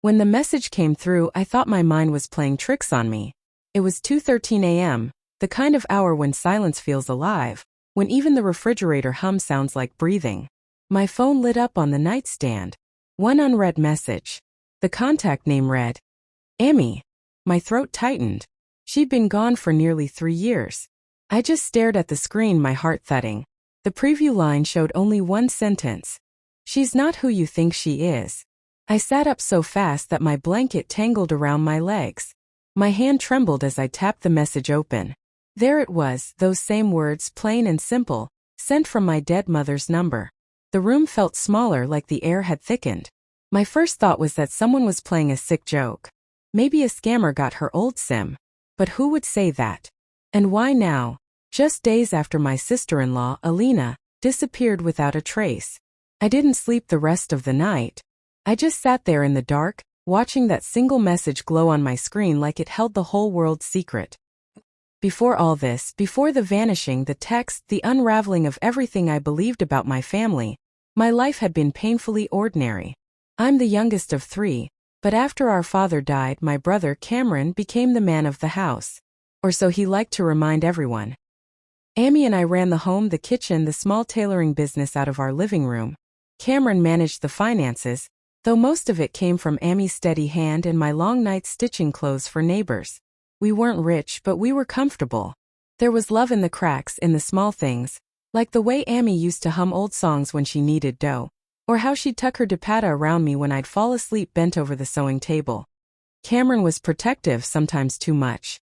When the message came through, I thought my mind was playing tricks on me. It was 2:13 a.m., the kind of hour when silence feels alive, when even the refrigerator hum sounds like breathing. My phone lit up on the nightstand. One unread message. The contact name read, Amy. My throat tightened. She'd been gone for nearly 3 years. I just stared at the screen, my heart thudding. The preview line showed only one sentence. She's not who you think she is. I sat up so fast that my blanket tangled around my legs. My hand trembled as I tapped the message open. There it was, those same words, plain and simple, sent from my dead mother's number. The room felt smaller, like the air had thickened. My first thought was that someone was playing a sick joke. Maybe a scammer got her old SIM. But who would say that? And why now? Just days after my sister-in-law, Alina, disappeared without a trace. I didn't sleep the rest of the night. I just sat there in the dark, watching that single message glow on my screen like it held the whole world's secret. Before all this, before the vanishing, the text, the unraveling of everything I believed about my family, my life had been painfully ordinary. I'm the youngest of 3, but after our father died, my brother Cameron became the man of the house. Or so he liked to remind everyone. Amy and I ran the home, the kitchen, the small tailoring business out of our living room. Cameron managed the finances, though most of it came from Amy's steady hand and my long nights stitching clothes for neighbors. We weren't rich, but we were comfortable. There was love in the cracks, in the small things, like the way Amy used to hum old songs when she needed dough, or how she'd tuck her dupatta around me when I'd fall asleep bent over the sewing table. Cameron was protective, sometimes too much.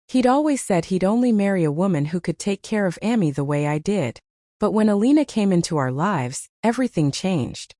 He'd always said he'd only marry a woman who could take care of Amy the way I did. But when Alina came into our lives, everything changed.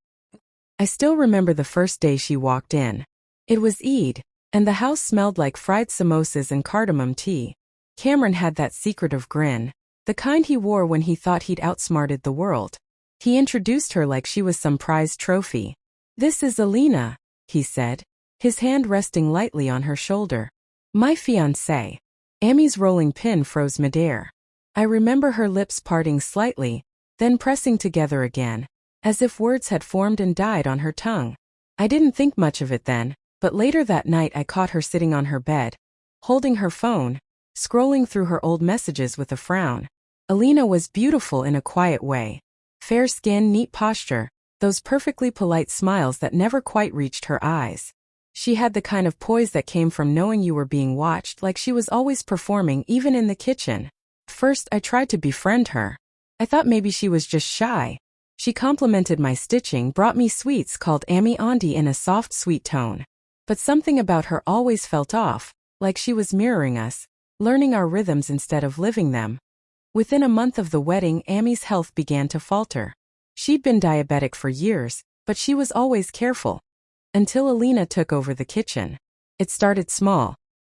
I still remember the first day she walked in. It was Eid, and the house smelled like fried samosas and cardamom tea. Cameron had that secretive grin, the kind he wore when he thought he'd outsmarted the world. He introduced her like she was some prized trophy. "This is Alina," he said, his hand resting lightly on her shoulder. "My fiancée." Amy's rolling pin froze midair. I remember her lips parting slightly, then pressing together again, as if words had formed and died on her tongue. I didn't think much of it then, but later that night I caught her sitting on her bed, holding her phone, scrolling through her old messages with a frown. Alina was beautiful in a quiet way. Fair skin, neat posture, those perfectly polite smiles that never quite reached her eyes. She had the kind of poise that came from knowing you were being watched, like she was always performing, even in the kitchen. First, I tried to befriend her. I thought maybe she was just shy. She complimented my stitching, brought me sweets, called Amy Auntie in a soft, sweet tone. But something about her always felt off, like she was mirroring us, learning our rhythms instead of living them. Within a month of the wedding, Amy's health began to falter. She'd been diabetic for years, but she was always careful. Until Alina took over the kitchen. It started small.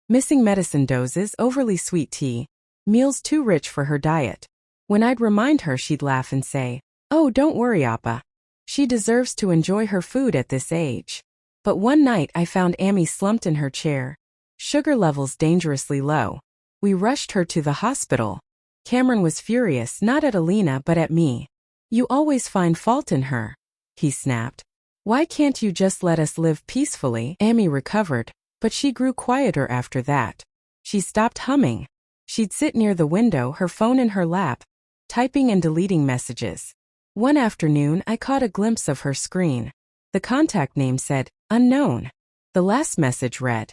Missing medicine doses, overly sweet tea, meals too rich for her diet. When I'd remind her, she'd laugh and say, "Oh, don't worry, Appa. She deserves to enjoy her food at this age." But one night I found Amy slumped in her chair, sugar levels dangerously low. We rushed her to the hospital. Cameron was furious, not at Alina but at me. "You always find fault in her," he snapped. "Why can't you just let us live peacefully?" Amy recovered, but she grew quieter after that. She stopped humming. She'd sit near the window, her phone in her lap, typing and deleting messages. One afternoon I caught a glimpse of her screen. The contact name said, "Unknown." The last message read,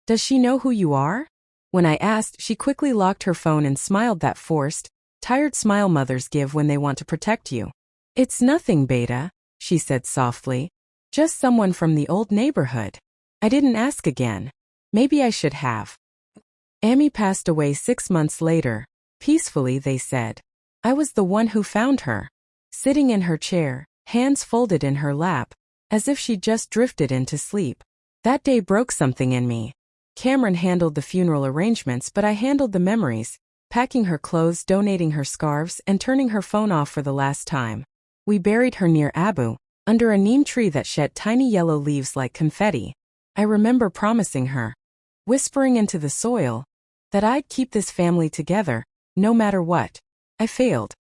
"Does she know who you are?" When I asked, she quickly locked her phone and smiled, that forced, tired smile mothers give when they want to protect you. "It's nothing, Beta," she said softly. "Just someone from the old neighborhood." I didn't ask again. Maybe I should have. Amy passed away 6 months later. Peacefully, they said. I was the one who found her. Sitting in her chair, hands folded in her lap, as if she'd just drifted into sleep. That day broke something in me. Cameron handled the funeral arrangements, but I handled the memories, packing her clothes, donating her scarves, and turning her phone off for the last time. We buried her near Abu, under a neem tree that shed tiny yellow leaves like confetti. I remember promising her, whispering into the soil, that I'd keep this family together, no matter what. I failed.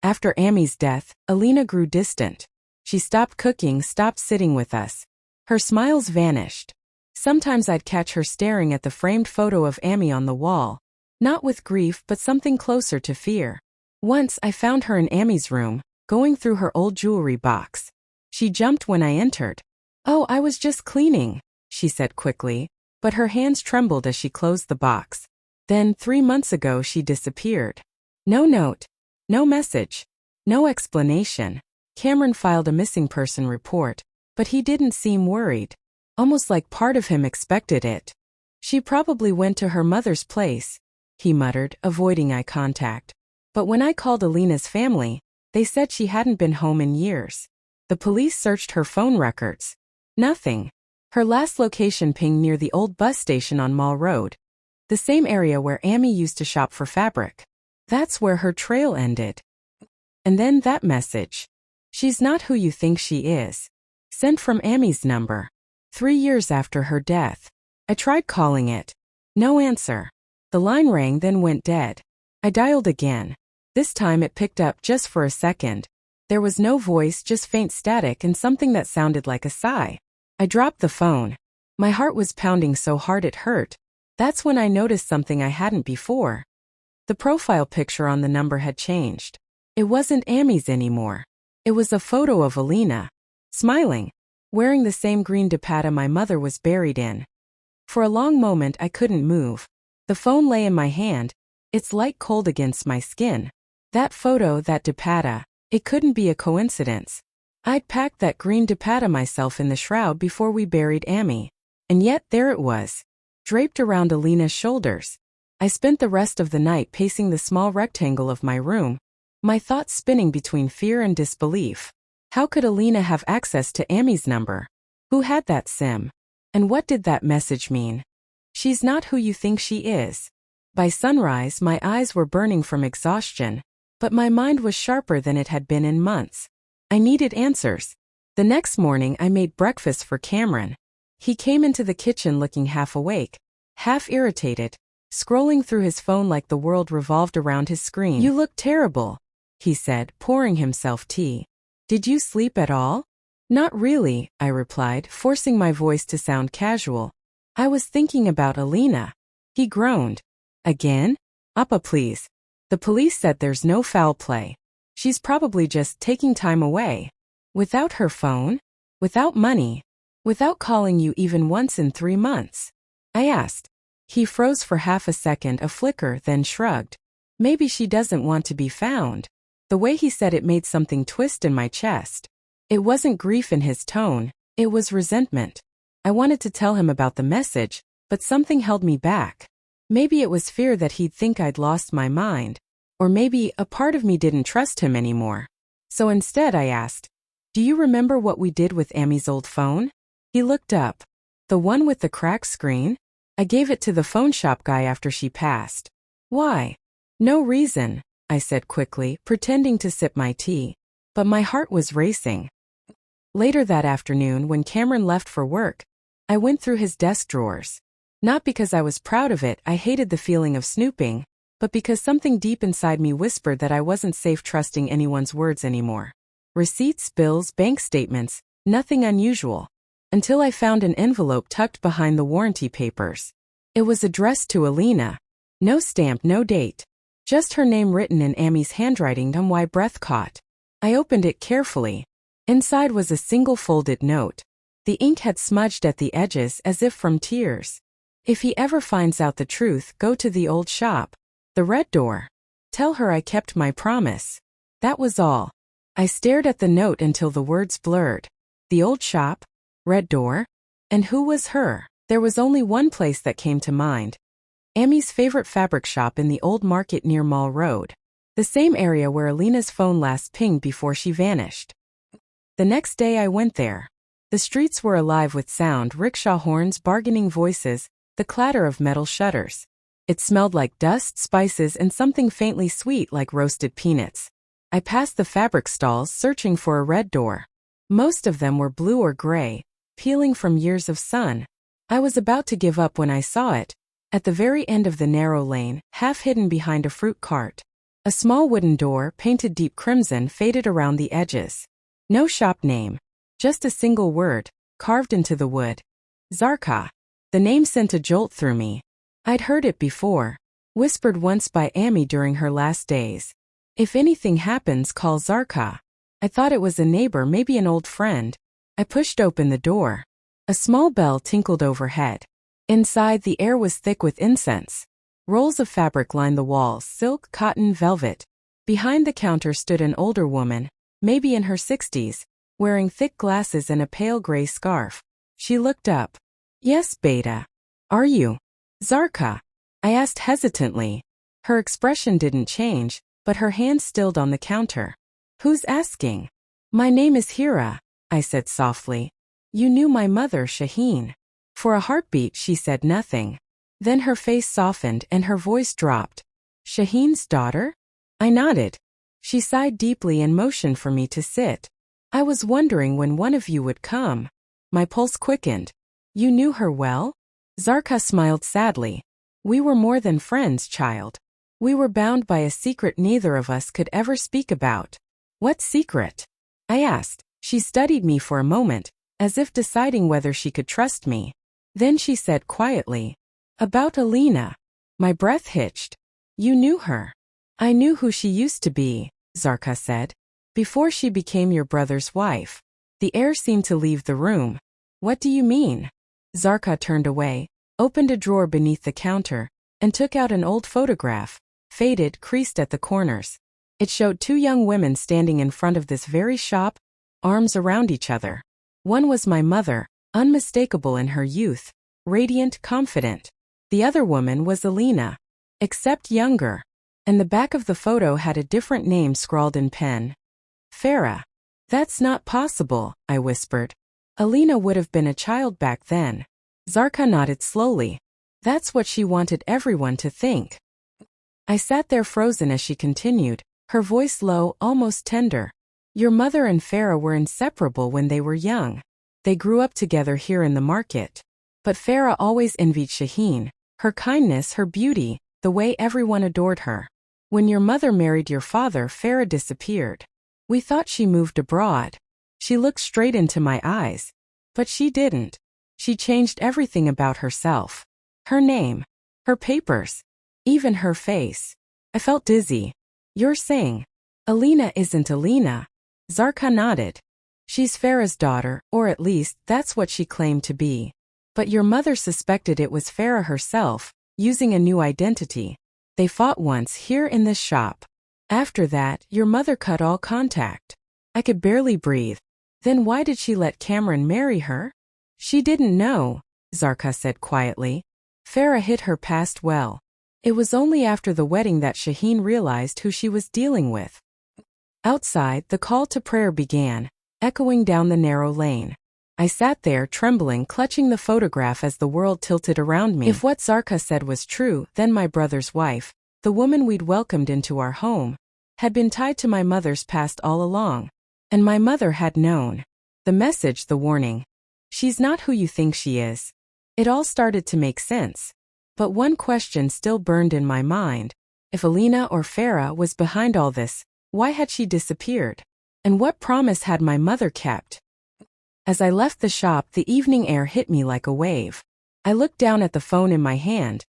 After Amy's death, Alina grew distant. She stopped cooking, stopped sitting with us. Her smiles vanished. Sometimes I'd catch her staring at the framed photo of Amy on the wall, not with grief but something closer to fear. Once I found her in Amy's room, going through her old jewelry box. She jumped when I entered. "Oh, I was just cleaning," she said quickly, but her hands trembled as she closed the box. Then, 3 months ago, she disappeared. No note, no message, no explanation. Cameron filed a missing person report, but he didn't seem worried, almost like part of him expected it. "She probably went to her mother's place," he muttered, avoiding eye contact. But when I called Alina's family, they said she hadn't been home in years. The police searched her phone records. Nothing. Her last location pinged near the old bus station on Mall Road, the same area where Amy used to shop for fabric. That's where her trail ended. And then that message. "She's not who you think she is." Sent from Amy's number. 3 years after her death. I tried calling it. No answer. The line rang, then went dead. I dialed again. This time it picked up just for a second. There was no voice, just faint static and something that sounded like a sigh. I dropped the phone. My heart was pounding so hard it hurt. That's when I noticed something I hadn't before. The profile picture on the number had changed. It wasn't Amy's anymore. It was a photo of Alina, smiling, wearing the same green dupatta my mother was buried in. For a long moment I couldn't move. The phone lay in my hand, its light cold against my skin. That photo, that dupatta, it couldn't be a coincidence. I'd packed that green dupatta myself in the shroud before we buried Amy. And yet there it was, draped around Alina's shoulders. I spent the rest of the night pacing the small rectangle of my room, my thoughts spinning between fear and disbelief. How could Alina have access to Amy's number? Who had that SIM? And what did that message mean? "She's not who you think she is." By sunrise, my eyes were burning from exhaustion, but my mind was sharper than it had been in months. I needed answers. The next morning I made breakfast for Cameron. He came into the kitchen looking half awake, half irritated, scrolling through his phone like the world revolved around his screen. "You look terrible," he said, pouring himself tea. "Did you sleep at all?" "Not really," I replied, forcing my voice to sound casual. "I was thinking about Alina." He groaned. "Again? Appa, please. The police said there's no foul play. She's probably just taking time away. Without her phone? Without money? Without calling you even once in 3 months?" I asked. He froze for half a second, a flicker, then shrugged. "Maybe she doesn't want to be found." The way he said it made something twist in my chest. It wasn't grief in his tone, it was resentment. I wanted to tell him about the message, but something held me back. Maybe it was fear that he'd think I'd lost my mind. Or maybe a part of me didn't trust him anymore. So instead I asked, "Do you remember what we did with Amy's old phone?" He looked up. "The one with the cracked screen? I gave it to the phone shop guy after she passed." "Why?" "No reason," I said quickly, pretending to sip my tea. But my heart was racing. Later that afternoon, when Cameron left for work, I went through his desk drawers. Not because I was proud of it, I hated the feeling of snooping, but because something deep inside me whispered that I wasn't safe trusting anyone's words anymore. Receipts, bills, bank statements, nothing unusual. Until I found an envelope tucked behind the warranty papers. It was addressed to Alina. No stamp, no date. Just her name written in Amy's handwriting. My breath caught. I opened it carefully. Inside was a single folded note. The ink had smudged at the edges as if from tears. "If he ever finds out the truth, go to the old shop. The red door. Tell her I kept my promise." That was all. I stared at the note until the words blurred. The old shop? Red door? And who was her? There was only one place that came to mind. Amy's favorite fabric shop in the old market near Mall Road. The same area where Alina's phone last pinged before she vanished. The next day I went there. The streets were alive with sound, rickshaw horns, bargaining voices, the clatter of metal shutters. It smelled like dust, spices, and something faintly sweet like roasted peanuts. I passed the fabric stalls, searching for a red door. Most of them were blue or gray, peeling from years of sun. I was about to give up when I saw it, at the very end of the narrow lane, half hidden behind a fruit cart. A small wooden door, painted deep crimson, faded around the edges. No shop name. Just a single word. carved into the wood. Zarka. The name sent a jolt through me. I'd heard it before, whispered once by Amy during her last days. If anything happens, call Zarka. I thought it was a neighbor, maybe an old friend. I pushed open the door. A small bell tinkled overhead. Inside, the air was thick with incense. Rolls of fabric lined the walls, silk, cotton, velvet. Behind the counter stood an older woman, maybe in her 60s, wearing thick glasses and a pale gray scarf. She looked up. Yes, Beta. Are you Zarka? I asked hesitantly. Her expression didn't change, but her hand stilled on the counter. Who's asking? My name is Hira, I said softly. You knew my mother, Shaheen. For a heartbeat, she said nothing. Then her face softened and her voice dropped. Shaheen's daughter? I nodded. She sighed deeply and motioned for me to sit. I was wondering when one of you would come. My pulse quickened. You knew her well? Zarka smiled sadly. We were more than friends, child. We were bound by a secret neither of us could ever speak about. What secret? I asked. She studied me for a moment, as if deciding whether she could trust me. Then she said quietly, about Alina. My breath hitched. You knew her. I knew who she used to be, Zarka said. Before she became your brother's wife. The air seemed to leave the room. What do you mean? Zarka turned away, opened a drawer beneath the counter, and took out an old photograph, faded, creased at the corners. It showed two young women standing in front of this very shop, arms around each other. One was my mother, unmistakable in her youth, radiant, confident. The other woman was Alina, except younger, and the back of the photo had a different name scrawled in pen. Farah. That's not possible, I whispered. Alina would have been a child back then. Zarka nodded slowly. That's what she wanted everyone to think. I sat there frozen as she continued, her voice low, almost tender. Your mother and Farah were inseparable when they were young. They grew up together here in the market. But Farah always envied Shaheen, her kindness, her beauty, the way everyone adored her. When your mother married your father, Farah disappeared. We thought she moved abroad. She looked straight into my eyes. But she didn't. She changed everything about herself. Her name, her papers, even her face. I felt dizzy. You're saying, Alina isn't Alina? Zarka nodded. She's Farah's daughter, or at least, that's what she claimed to be. But your mother suspected it was Farah herself, using a new identity. They fought once here in this shop. After that, your mother cut all contact. I could barely breathe. Then why did she let Cameron marry her? She didn't know, Zarka said quietly. Farah hid her past well. It was only after the wedding that Shaheen realized who she was dealing with. Outside, the call to prayer began, echoing down the narrow lane. I sat there, trembling, clutching the photograph as the world tilted around me. If what Zarka said was true, then my brother's wife, the woman we'd welcomed into our home, had been tied to my mother's past all along. And my mother had known. The message, the warning. She's not who you think she is. It all started to make sense. But one question still burned in my mind. If Alina or Farah was behind all this, why had she disappeared? And what promise had my mother kept? As I left the shop, the evening air hit me like a wave. I looked down at the phone in my hand,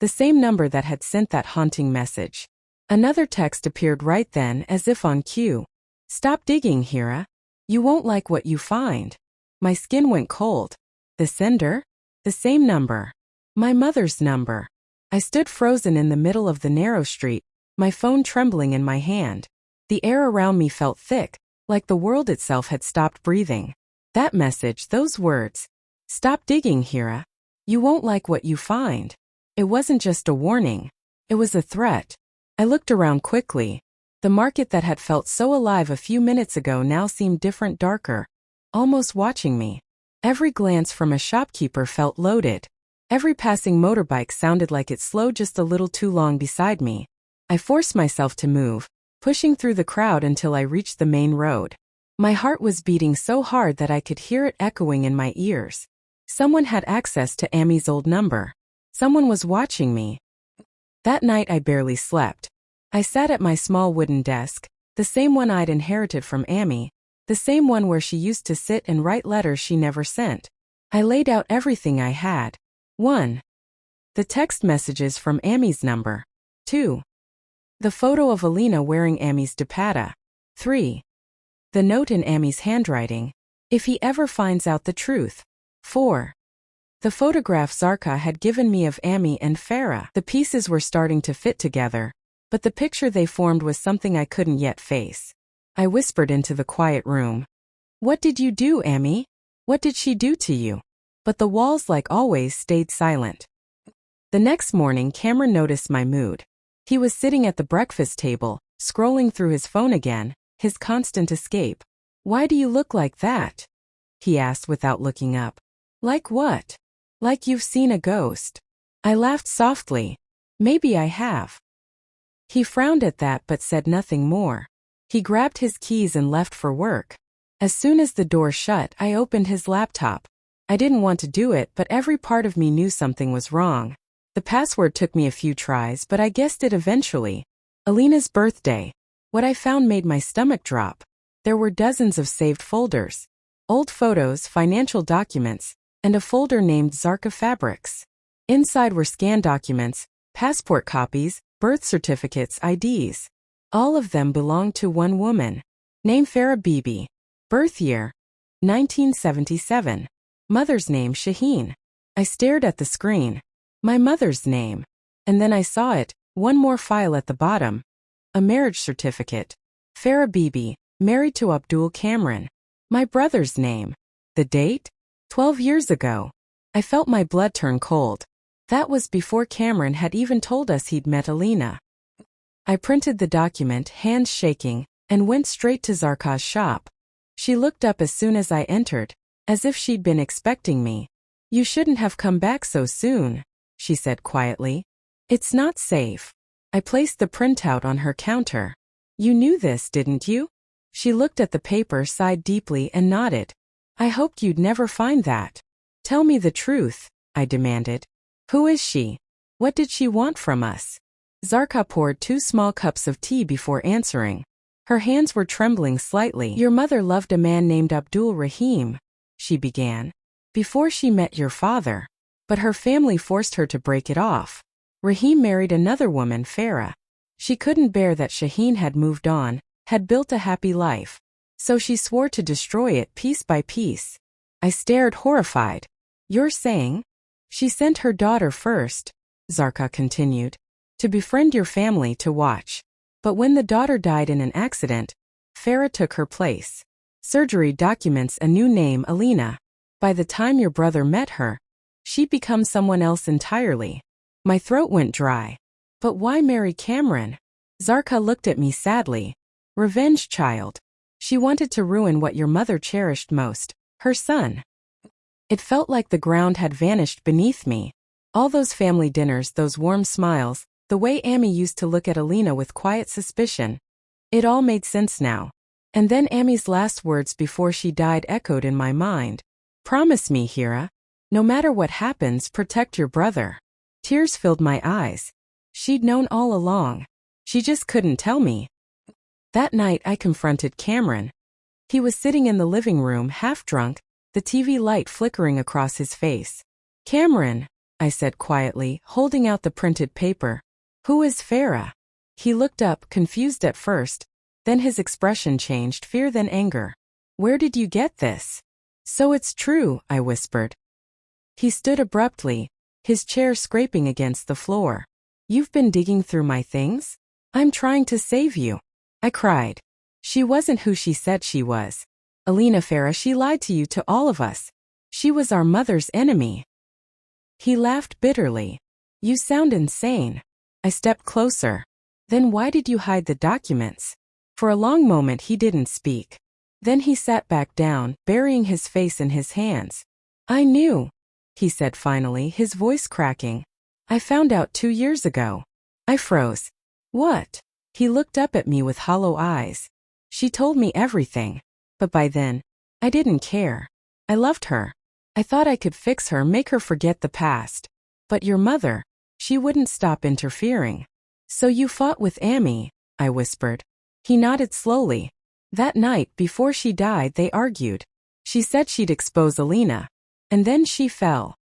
the same number that had sent that haunting message. Another text appeared right then, as if on cue. Stop digging, Hira. You won't like what you find. My skin went cold. The sender? The same number. My mother's number. I stood frozen in the middle of the narrow street, my phone trembling in my hand. The air around me felt thick, like the world itself had stopped breathing. That message, those words. Stop digging, Hira. You won't like what you find. It wasn't just a warning. It was a threat. I looked around quickly. The market that had felt so alive a few minutes ago now seemed different, darker, almost watching me. Every glance from a shopkeeper felt loaded. Every passing motorbike sounded like it slowed just a little too long beside me. I forced myself to move, pushing through the crowd until I reached the main road. My heart was beating so hard that I could hear it echoing in my ears. Someone had access to Amy's old number. Someone was watching me. That night I barely slept. I sat at my small wooden desk, the same one I'd inherited from Amy, The same one where she used to sit and write letters she never sent. I laid out everything I had. 1. The text messages from Amy's number. 2. The photo of Alina wearing Amy's dupatta. 3. The note in Amy's handwriting, if he ever finds out the truth. 4. The photograph Zarka had given me of Amy and Farah. The pieces were starting to fit together, but the picture they formed was something I couldn't yet face. I whispered into the quiet room. What did you do, Amy? What did she do to you? But the walls, like always, stayed silent. The next morning, Cameron noticed my mood. He was sitting at the breakfast table, scrolling through his phone again, his constant escape. Why do you look like that? He asked without looking up. Like what? Like you've seen a ghost. I laughed softly. Maybe I have. He frowned at that but said nothing more. He grabbed his keys and left for work. As soon as the door shut, I opened his laptop. I didn't want to do it, but every part of me knew something was wrong. The password took me a few tries, but I guessed it eventually. Alina's birthday. What I found made my stomach drop. There were dozens of saved folders. Old photos, financial documents, and a folder named Zarka Fabrics. Inside were scanned documents, passport copies, birth certificates, IDs. All of them belonged to one woman. Name Farah Bibi. Birth year 1977. Mother's name Shaheen. I stared at the screen. My mother's name. And then I saw it, one more file at the bottom. A marriage certificate. Farah Bibi, married to Abdul Cameron. My brother's name. The date? 12 years ago. I felt my blood turn cold. That was before Cameron had even told us he'd met Alina. I printed the document, hands shaking, and went straight to Zarka's shop. She looked up as soon as I entered, as if she'd been expecting me. You shouldn't have come back so soon, she said quietly. It's not safe. I placed the printout on her counter. You knew this, didn't you? She looked at the paper, sighed deeply, and nodded. I hoped you'd never find that. Tell me the truth, I demanded. Who is she? What did she want from us? Zarka poured 2 small cups of tea before answering. Her hands were trembling slightly. Your mother loved a man named Abdul Rahim, she began, before she met your father. But her family forced her to break it off. Rahim married another woman, Farah. She couldn't bear that Shaheen had moved on, had built a happy life. So she swore to destroy it piece by piece. I stared horrified. You're saying? She sent her daughter first, Zarka continued, to befriend your family to watch. But when the daughter died in an accident, Farah took her place. Surgery documents a new name, Alina. By the time your brother met her, she'd become someone else entirely. My throat went dry. But why marry Cameron? Zarka looked at me sadly. Revenge, child. She wanted to ruin what your mother cherished most, her son. It felt like the ground had vanished beneath me. All those family dinners, those warm smiles, the way Amy used to look at Alina with quiet suspicion. It all made sense now. And then Amy's last words before she died echoed in my mind. Promise me, Hira. No matter what happens, protect your brother. Tears filled my eyes. She'd known all along. She just couldn't tell me. That night I confronted Cameron. He was sitting in the living room, half drunk, the TV light flickering across his face. Cameron, I said quietly, holding out the printed paper. Who is Farah? He looked up, confused at first. Then his expression changed, fear then anger. Where did you get this? So it's true, I whispered. He stood abruptly, his chair scraping against the floor. You've been digging through my things? I'm trying to save you. I cried. She wasn't who she said she was. Alina Farah, she lied to you, to all of us. She was our mother's enemy. He laughed bitterly. You sound insane. I stepped closer. Then why did you hide the documents? For a long moment he didn't speak. Then he sat back down, burying his face in his hands. I knew, he said finally, his voice cracking. I found out 2 years ago. I froze. What? He looked up at me with hollow eyes. She told me everything. But by then, I didn't care. I loved her. I thought I could fix her, make her forget the past. But your mother, she wouldn't stop interfering. So you fought with Amy, I whispered. He nodded slowly. That night, before she died, they argued. She said she'd expose Alina. And then she fell.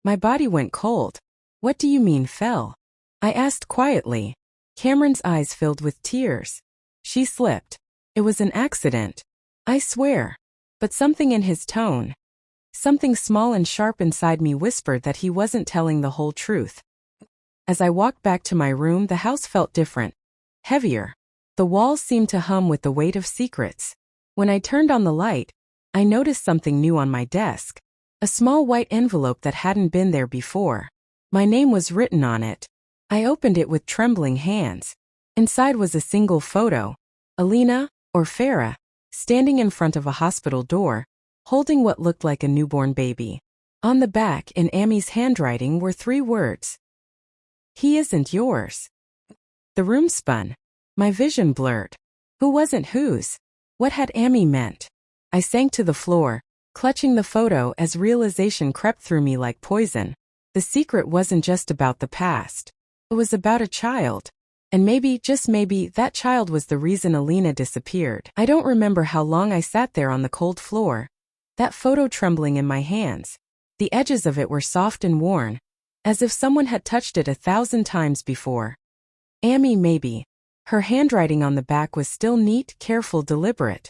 My body went cold. What do you mean fell? I asked quietly. Cameron's eyes filled with tears. She slipped. It was an accident. I swear. But something in his tone, something small and sharp inside me whispered that he wasn't telling the whole truth. As I walked back to my room, the house felt different. Heavier. The walls seemed to hum with the weight of secrets. When I turned on the light, I noticed something new on my desk. A small white envelope that hadn't been there before. My name was written on it. I opened it with trembling hands. Inside was a single photo. Alina, or Farah, standing in front of a hospital door, holding what looked like a newborn baby. On the back, in Amy's handwriting, were 3 words. He isn't yours. The room spun. My vision blurred. Who wasn't whose? What had Amy meant? I sank to the floor, clutching the photo as realization crept through me like poison. The secret wasn't just about the past. It was about a child. And maybe, just maybe, that child was the reason Alina disappeared. I don't remember how long I sat there on the cold floor, that photo trembling in my hands. The edges of it were soft and worn, as if someone had touched it 1,000 times before. Amy, maybe. Her handwriting on the back was still neat, careful, deliberate.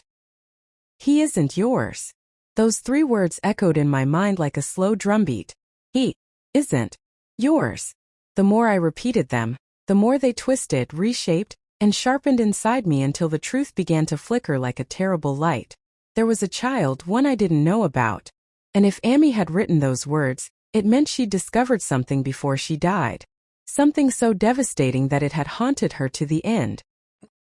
He isn't yours. Those 3 words echoed in my mind like a slow drumbeat. He isn't yours. The more I repeated them, the more they twisted, reshaped, and sharpened inside me until the truth began to flicker like a terrible light. There was a child, one I didn't know about. And if Amy had written those words, it meant she'd discovered something before she died. Something so devastating that it had haunted her to the end.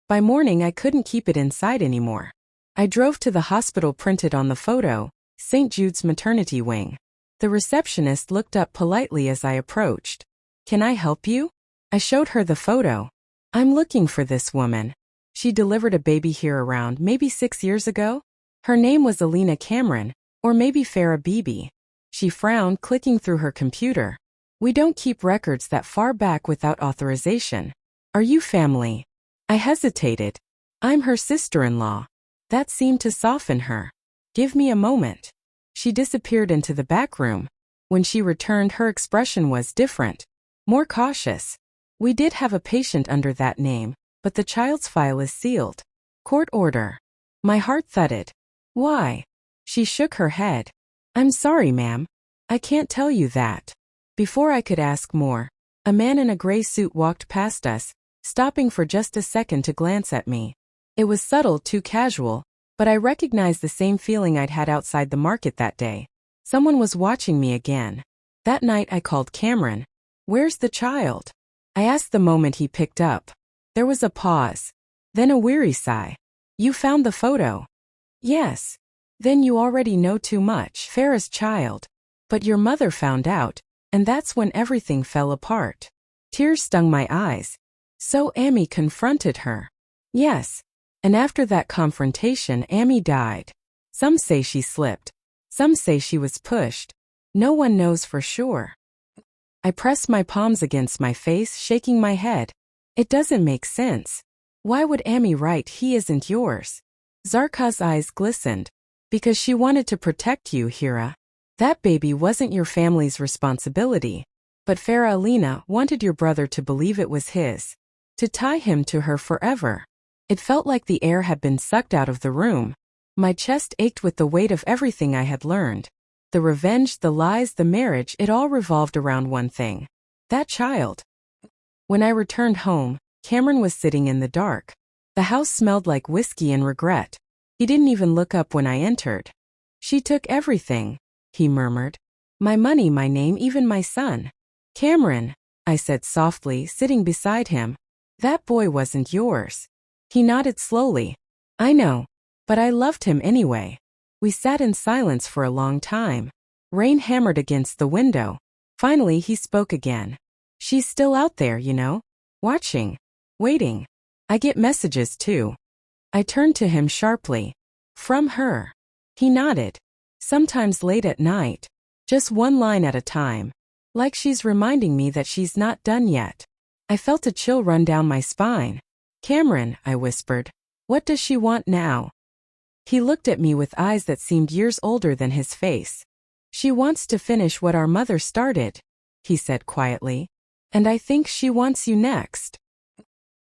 By morning, I couldn't keep it inside anymore. I drove to the hospital printed on the photo, St. Jude's maternity wing. The receptionist looked up politely as I approached. Can I help you? I showed her the photo. I'm looking for this woman. She delivered a baby here around maybe 6 years ago. Her name was Alina Cameron, or maybe Farah Bibi. She frowned, clicking through her computer. We don't keep records that far back without authorization. Are you family? I hesitated. I'm her sister-in-law. That seemed to soften her. Give me a moment. She disappeared into the back room. When she returned, her expression was different, more cautious. We did have a patient under that name, but the child's file is sealed. Court order. My heart thudded. Why? She shook her head. I'm sorry, ma'am. I can't tell you that. Before I could ask more, a man in a gray suit walked past us, stopping for just a second to glance at me. It was subtle, too casual, but I recognized the same feeling I'd had outside the market that day. Someone was watching me again. That night I called Cameron. Where's the child? I asked the moment he picked up. There was a pause. Then a weary sigh. You found the photo? Yes. Then you already know too much. Farah's child. But your mother found out, and that's when everything fell apart. Tears stung my eyes. So Amy confronted her. Yes. And after that confrontation, Amy died. Some say she slipped. Some say she was pushed. No one knows for sure. I pressed my palms against my face, shaking my head. It doesn't make sense. Why would Amy write, he isn't yours? Zarqa's eyes glistened. Because she wanted to protect you, Hira. That baby wasn't your family's responsibility. But Farah Alina wanted your brother to believe it was his. To tie him to her forever. It felt like the air had been sucked out of the room. My chest ached with the weight of everything I had learned. The revenge, the lies, the marriage, it all revolved around one thing. That child. When I returned home, Cameron was sitting in the dark. The house smelled like whiskey and regret. He didn't even look up when I entered. She took everything, he murmured. My money, my name, even my son. Cameron, I said softly, sitting beside him. That boy wasn't yours. He nodded slowly. I know. But I loved him anyway. We sat in silence for a long time. Rain hammered against the window. Finally, he spoke again. She's still out there, you know. Watching. Waiting. I get messages too. I turned to him sharply. From her. He nodded. Sometimes late at night. Just one line at a time. Like she's reminding me that she's not done yet. I felt a chill run down my spine. Cameron, I whispered. What does she want now? He looked at me with eyes that seemed years older than his face. She wants to finish what our mother started, he said quietly. And I think she wants you next.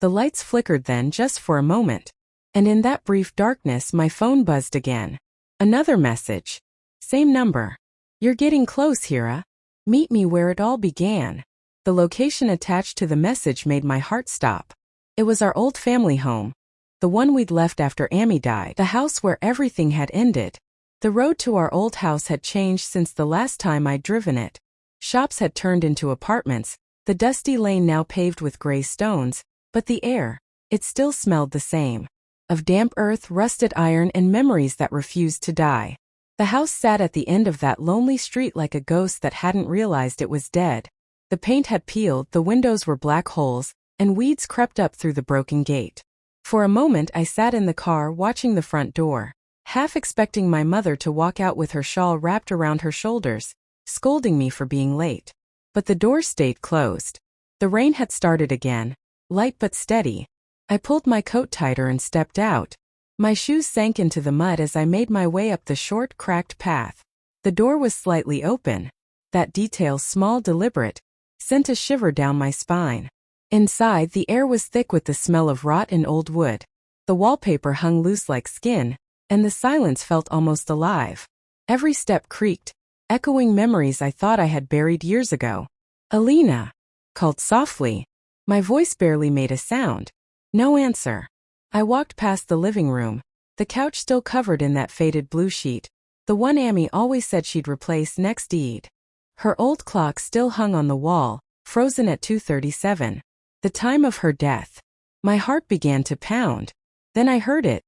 The lights flickered then just for a moment. And in that brief darkness my phone buzzed again. Another message. Same number. You're getting close, Hira. Meet me where it all began. The location attached to the message made my heart stop. It was our old family home. The one we'd left after Amy died. The house where everything had ended. The road to our old house had changed since the last time I'd driven it. Shops had turned into apartments, the dusty lane now paved with gray stones, but the air, it still smelled the same. Of damp earth, rusted iron, and memories that refused to die. The house sat at the end of that lonely street like a ghost that hadn't realized it was dead. The paint had peeled, the windows were black holes, and weeds crept up through the broken gate. For a moment I sat in the car watching the front door, half expecting my mother to walk out with her shawl wrapped around her shoulders, scolding me for being late. But the door stayed closed. The rain had started again, light but steady. I pulled my coat tighter and stepped out. My shoes sank into the mud as I made my way up the short, cracked path. The door was slightly open. That detail, small, deliberate, sent a shiver down my spine. Inside, the air was thick with the smell of rot and old wood. The wallpaper hung loose like skin, and the silence felt almost alive. Every step creaked, echoing memories I thought I had buried years ago. Alina, called softly. My voice barely made a sound. No answer. I walked past the living room, the couch still covered in that faded blue sheet, the one Amy always said she'd replace next Eid. Her old clock still hung on the wall, frozen at 2:37, the time of her death. My heart began to pound. Then I heard it.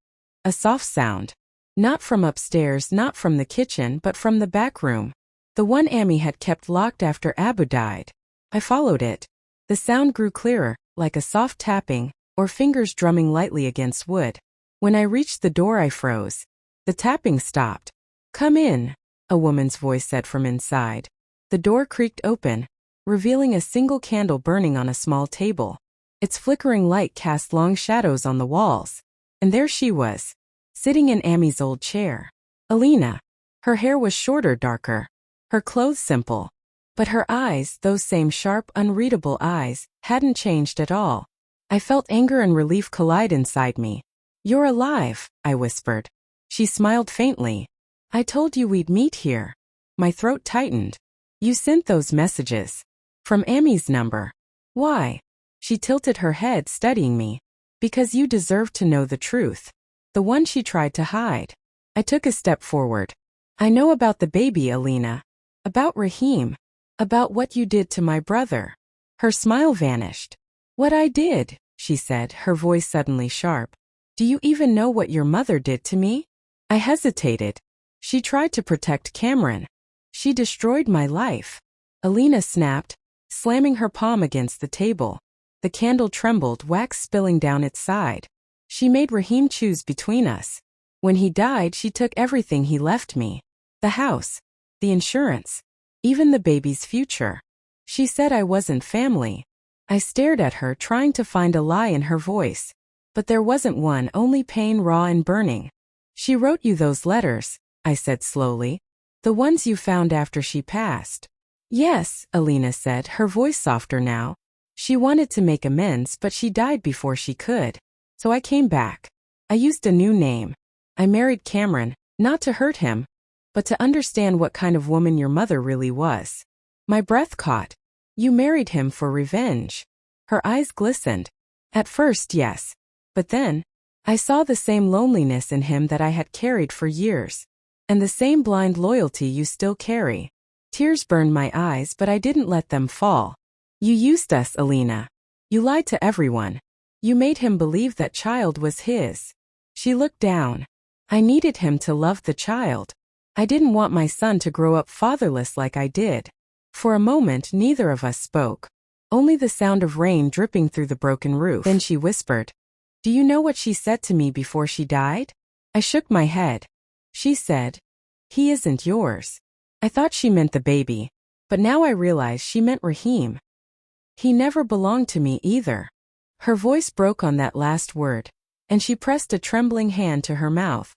A soft sound. Not from upstairs, not from the kitchen, but from the back room. The one Amy had kept locked after Abu died. I followed it. The sound grew clearer, like a soft tapping, or fingers drumming lightly against wood. When I reached the door I froze. The tapping stopped. Come in, a woman's voice said from inside. The door creaked open, revealing a single candle burning on a small table. Its flickering light cast long shadows on the walls. And there she was, sitting in Amy's old chair. Alina. Her hair was shorter, darker. Her clothes simple. But her eyes, those same sharp, unreadable eyes, hadn't changed at all. I felt anger and relief collide inside me. You're alive, I whispered. She smiled faintly. I told you we'd meet here. My throat tightened. You sent those messages. From Amy's number. Why? She tilted her head, studying me. Because you deserved to know the truth. The one she tried to hide. I took a step forward. I know about the baby, Alina. About Rahim. About what you did to my brother. Her smile vanished. What I did, she said, her voice suddenly sharp. Do you even know what your mother did to me? I hesitated. She tried to protect Cameron. She destroyed my life. Alina snapped, slamming her palm against the table. The candle trembled, wax spilling down its side. She made Rahim choose between us. When he died, she took everything he left me. The house, the insurance, even the baby's future. She said I wasn't family. I stared at her, trying to find a lie in her voice. But there wasn't one, only pain, raw and burning. She wrote you those letters, I said slowly. The ones you found after she passed. Yes, Alina said, her voice softer now. She wanted to make amends, but she died before she could. So I came back. I used a new name. I married Cameron, not to hurt him, but to understand what kind of woman your mother really was. My breath caught. You married him for revenge. Her eyes glistened. At first, yes. But then, I saw the same loneliness in him that I had carried for years. And the same blind loyalty you still carry. Tears burned my eyes, but I didn't let them fall. You used us, Alina. You lied to everyone. You made him believe that child was his. She looked down. I needed him to love the child. I didn't want my son to grow up fatherless like I did. For a moment, neither of us spoke. Only the sound of rain dripping through the broken roof. Then she whispered, Do you know what she said to me before she died? I shook my head. She said, He isn't yours. I thought she meant the baby, but now I realize she meant Rahim. He never belonged to me either. Her voice broke on that last word. and she pressed a trembling hand to her mouth.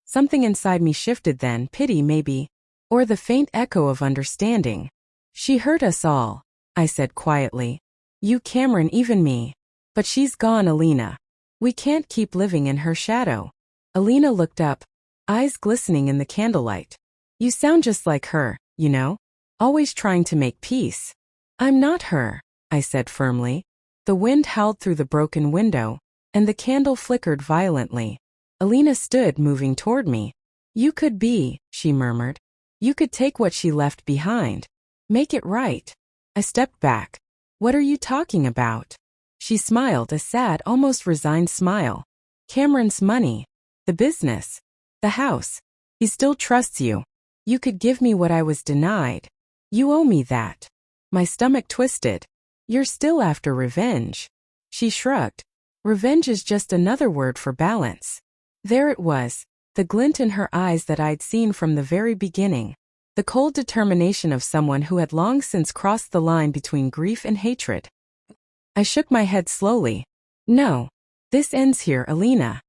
Something inside me shifted then, pity maybe, or the faint echo of understanding. She hurt us all, I said quietly. You, Cameron, even me. But she's gone, Alina. We can't keep living in her shadow. Alina looked up, eyes glistening in the candlelight. You sound just like her, you know? Always trying to make peace. I'm not her, I said firmly. The wind howled through the broken window, and the candle flickered violently. Alina stood, moving toward me. You could be, she murmured. You could take what she left behind. Make it right. I stepped back. What are you talking about? She smiled, a sad, almost resigned smile. Cameron's money. The business. The house. He still trusts you. You could give me what I was denied. You owe me that. My stomach twisted. You're still after revenge. She shrugged. Revenge is just another word for balance. There it was, the glint in her eyes that I'd seen from the very beginning. The cold determination of someone who had long since crossed the line between grief and hatred. I shook my head slowly. No. This ends here, Alina.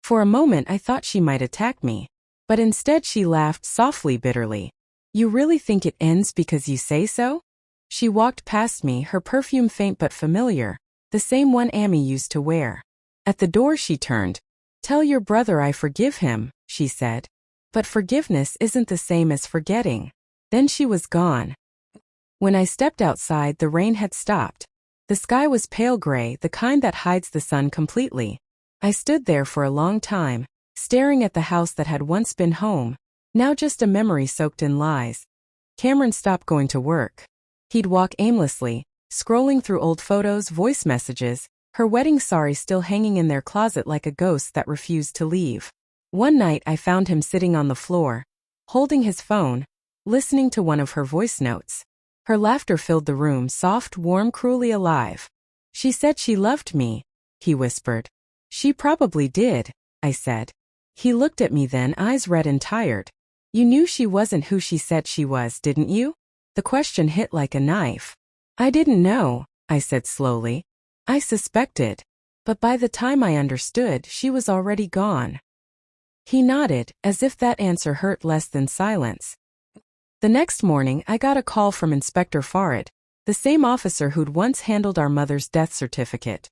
For a moment I thought she might attack me. But instead she laughed softly, bitterly. You really think it ends because you say so? She walked past me, her perfume faint but familiar, the same one Amy used to wear. At the door she turned. Tell your brother I forgive him, she said. But forgiveness isn't the same as forgetting. Then she was gone. When I stepped outside, the rain had stopped. The sky was pale gray, the kind that hides the sun completely. I stood there for a long time, staring at the house that had once been home, now just a memory soaked in lies. Cameron stopped going to work. He'd walk aimlessly, scrolling through old photos, voice messages, her wedding sari still hanging in their closet like a ghost that refused to leave. One night I found him sitting on the floor, holding his phone, listening to one of her voice notes. Her laughter filled the room, soft, warm, cruelly alive. She said she loved me, he whispered. She probably did, I said. He looked at me then, eyes red and tired. You knew she wasn't who she said she was, didn't you? The question hit like a knife. I didn't know, I said slowly. I suspected. But by the time I understood, she was already gone. He nodded, as if that answer hurt less than silence. The next morning I got a call from Inspector Farid, the same officer who'd once handled our mother's death certificate.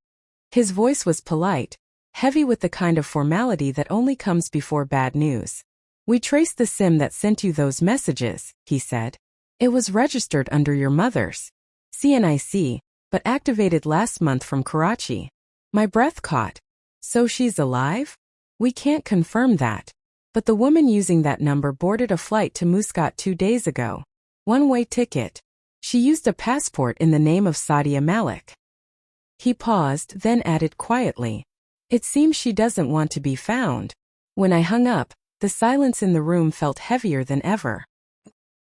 His voice was polite, heavy with the kind of formality that only comes before bad news. We traced the SIM that sent you those messages, he said. It was registered under your mother's CNIC, but activated last month from Karachi. My breath caught. So she's alive? We can't confirm that. But the woman using that number boarded a flight to Muscat 2 days ago. One-way ticket. She used a passport in the name of Sadia Malik. He paused, then added quietly. It seems she doesn't want to be found. When I hung up, the silence in the room felt heavier than ever.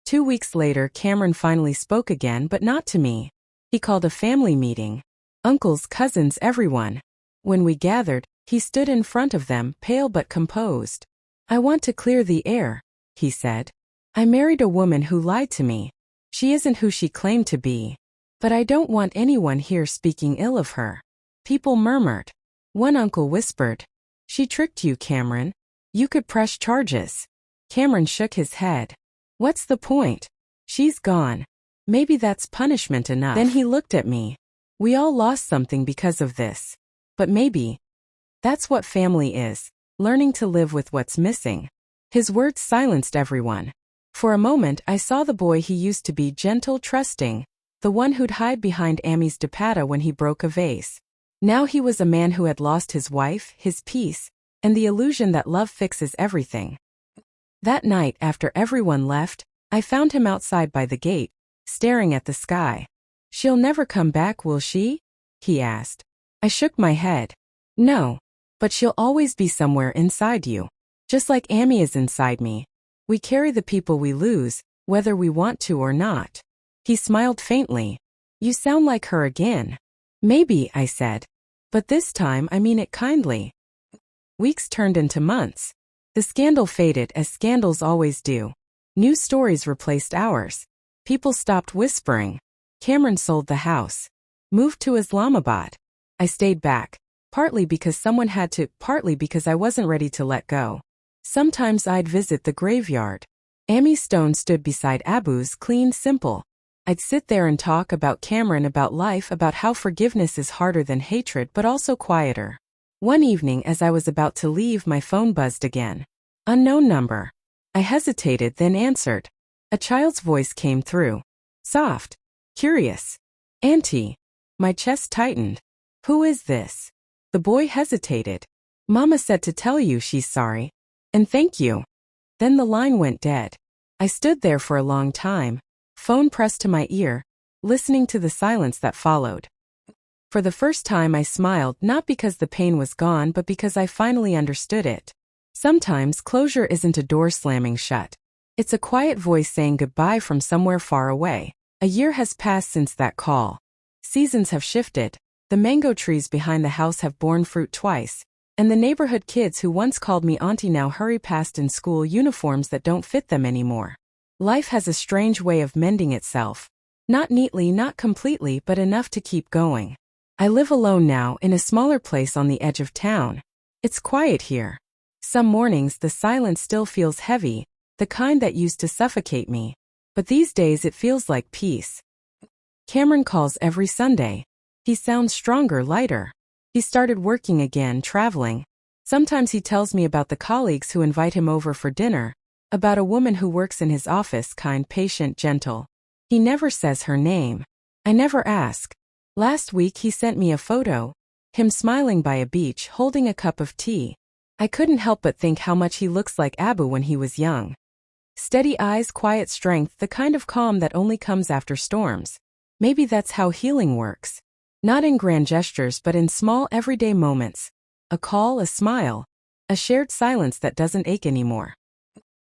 2 weeks later, Cameron finally spoke again, but not to me. He called a family meeting. Uncles, cousins, everyone. When we gathered, he stood in front of them, pale but composed. I want to clear the air, he said. I married a woman who lied to me. She isn't who she claimed to be. But I don't want anyone here speaking ill of her. People murmured. One uncle whispered. She tricked you, Cameron. You could press charges. Cameron shook his head. What's the point? She's gone. Maybe that's punishment enough. Then he looked at me. We all lost something because of this. But maybe that's what family is, learning to live with what's missing. His words silenced everyone. For a moment I saw the boy he used to be, gentle, trusting, the one who'd hide behind Amy's dupatta when he broke a vase. Now he was a man who had lost his wife, his peace, and the illusion that love fixes everything. That night, after everyone left, I found him outside by the gate, staring at the sky. She'll never come back, will she? He asked. I shook my head. No. But she'll always be somewhere inside you. Just like Amy is inside me. We carry the people we lose, whether we want to or not. He smiled faintly. You sound like her again. Maybe, I said. But this time I mean it kindly. Weeks turned into months. The scandal faded, as scandals always do. New stories replaced ours. People stopped whispering. Cameron sold the house. Moved to Islamabad. I stayed back. Partly because someone had to, partly because I wasn't ready to let go. Sometimes I'd visit the graveyard. Amy's stone stood beside Abu's, clean, simple. I'd sit there and talk about Cameron, about life, about how forgiveness is harder than hatred but also quieter. One evening as I was about to leave, my phone buzzed again. Unknown number. I hesitated, then answered. A child's voice came through. Soft. Curious. Auntie. My chest tightened. Who is this? The boy hesitated. Mama said to tell you she's sorry. And thank you. Then the line went dead. I stood there for a long time, phone pressed to my ear, listening to the silence that followed. For the first time I smiled, not because the pain was gone but because I finally understood it. Sometimes closure isn't a door slamming shut. It's a quiet voice saying goodbye from somewhere far away. A year has passed since that call. Seasons have shifted. The mango trees behind the house have borne fruit twice. And the neighborhood kids who once called me auntie now hurry past in school uniforms that don't fit them anymore. Life has a strange way of mending itself. Not neatly, not completely, but enough to keep going. I live alone now in a smaller place on the edge of town. It's quiet here. Some mornings the silence still feels heavy, the kind that used to suffocate me. But these days it feels like peace. Cameron calls every Sunday. He sounds stronger, lighter. He started working again, traveling. Sometimes he tells me about the colleagues who invite him over for dinner, about a woman who works in his office, kind, patient, gentle. He never says her name. I never ask. Last week he sent me a photo, him smiling by a beach, holding a cup of tea. I couldn't help but think how much he looks like Abu when he was young. Steady eyes, quiet strength, the kind of calm that only comes after storms. Maybe that's how healing works. Not in grand gestures but in small everyday moments. A call, a smile, a shared silence that doesn't ache anymore.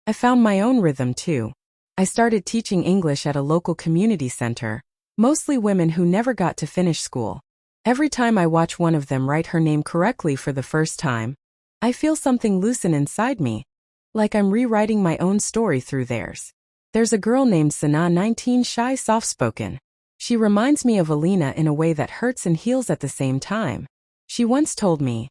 I found my own rhythm too. I started teaching English at a local community center, mostly women who never got to finish school. Every time I watch one of them write her name correctly for the first time, I feel something loosen inside me, like I'm rewriting my own story through theirs. There's a girl named Sana, 19, shy, soft-spoken. She reminds me of Alina in a way that hurts and heals at the same time. She once told me,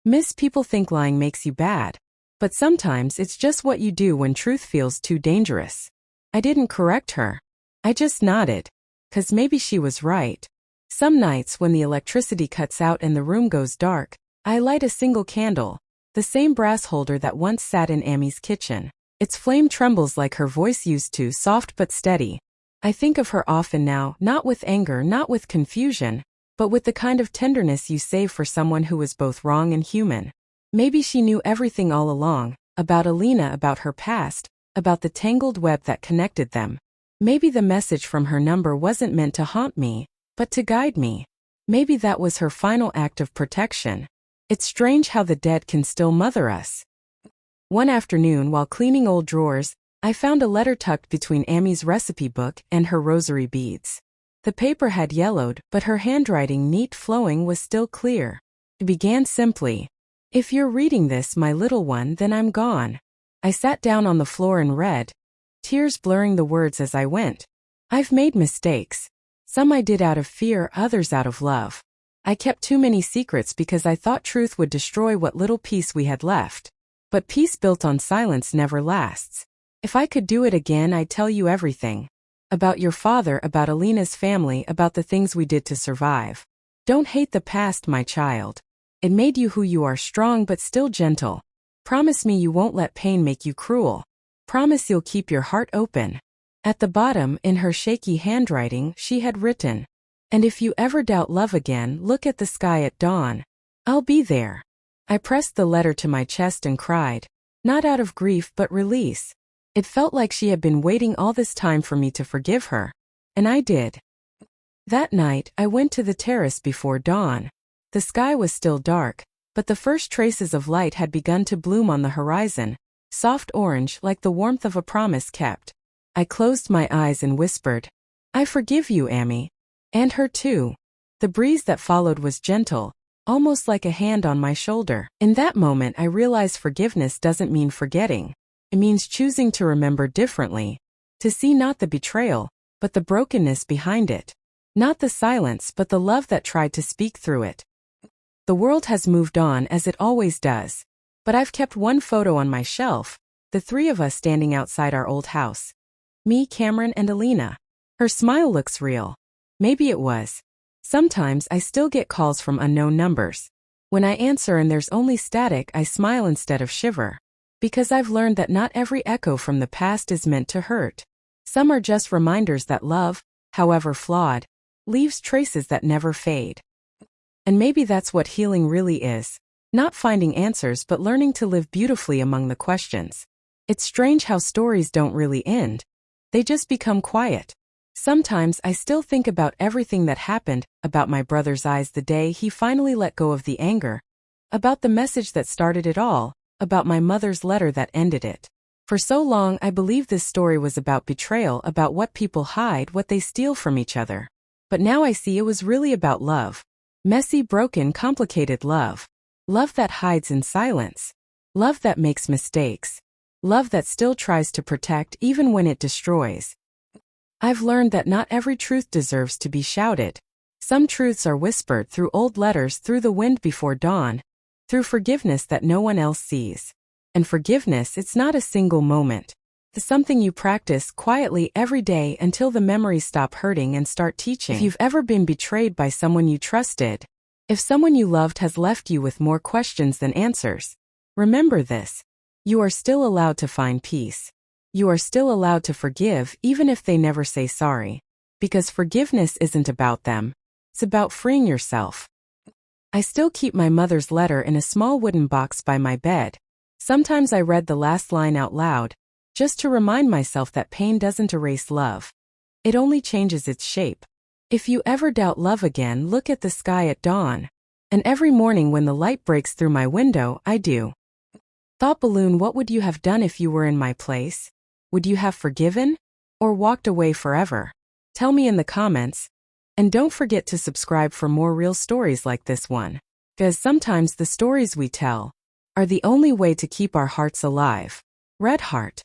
"Miss, people think lying makes you bad, but sometimes it's just what you do when truth feels too dangerous." I didn't correct her. I just nodded, 'cause maybe she was right. Some nights when the electricity cuts out and the room goes dark, I light a single candle, the same brass holder that once sat in Amy's kitchen. Its flame trembles like her voice used to, soft but steady. I think of her often now, not with anger, not with confusion, but with the kind of tenderness you save for someone who was both wrong and human. Maybe she knew everything all along, about Alina, about her past, about the tangled web that connected them. Maybe the message from her number wasn't meant to haunt me, but to guide me. Maybe that was her final act of protection. It's strange how the dead can still mother us. One afternoon while cleaning old drawers, I found a letter tucked between Amy's recipe book and her rosary beads. The paper had yellowed, but her handwriting, neat, flowing, was still clear. It began simply, "If you're reading this, my little one, then I'm gone." I sat down on the floor and read, tears blurring the words as I went. I've made mistakes. Some I did out of fear, others out of love. I kept too many secrets because I thought truth would destroy what little peace we had left. But peace built on silence never lasts. If I could do it again, I'd tell you everything. About your father, about Alina's family, about the things we did to survive. Don't hate the past, my child. It made you who you are, strong but still gentle. Promise me you won't let pain make you cruel. Promise you'll keep your heart open. At the bottom, in her shaky handwriting, she had written, "And if you ever doubt love again, look at the sky at dawn. I'll be there." I pressed the letter to my chest and cried, not out of grief but release. It felt like she had been waiting all this time for me to forgive her. And I did. That night, I went to the terrace before dawn. The sky was still dark, but the first traces of light had begun to bloom on the horizon, soft orange like the warmth of a promise kept. I closed my eyes and whispered, "I forgive you, Amy." And her too. The breeze that followed was gentle, almost like a hand on my shoulder. In that moment I realized forgiveness doesn't mean forgetting. It means choosing to remember differently, to see not the betrayal, but the brokenness behind it. Not the silence, but the love that tried to speak through it. The world has moved on as it always does. But I've kept one photo on my shelf, the three of us standing outside our old house. Me, Cameron, and Alina. Her smile looks real. Maybe it was. Sometimes I still get calls from unknown numbers. When I answer and there's only static, I smile instead of shiver. Because I've learned that not every echo from the past is meant to hurt. Some are just reminders that love, however flawed, leaves traces that never fade. And maybe that's what healing really is. Not finding answers but learning to live beautifully among the questions. It's strange how stories don't really end. They just become quiet. Sometimes I still think about everything that happened, about my brother's eyes the day he finally let go of the anger, about the message that started it all, about my mother's letter that ended it. For so long I believed this story was about betrayal, about what people hide, what they steal from each other. But now I see it was really about love. Messy, broken, complicated love. Love that hides in silence. Love that makes mistakes. Love that still tries to protect even when it destroys. I've learned that not every truth deserves to be shouted. Some truths are whispered through old letters, through the wind before dawn, through forgiveness that no one else sees. And forgiveness, it's not a single moment. It's something you practice quietly every day until the memories stop hurting and start teaching. If you've ever been betrayed by someone you trusted, if someone you loved has left you with more questions than answers, remember this. You are still allowed to find peace. You are still allowed to forgive even if they never say sorry. Because forgiveness isn't about them. It's about freeing yourself. I still keep my mother's letter in a small wooden box by my bed. Sometimes I read the last line out loud, just to remind myself that pain doesn't erase love. It only changes its shape. If you ever doubt love again, look at the sky at dawn. And every morning when the light breaks through my window, I do. Thought balloon, what would you have done if you were in my place? Would you have forgiven? Or walked away forever? Tell me in the comments. And don't forget to subscribe for more real stories like this one. Because sometimes the stories we tell are the only way to keep our hearts alive. Red Heart.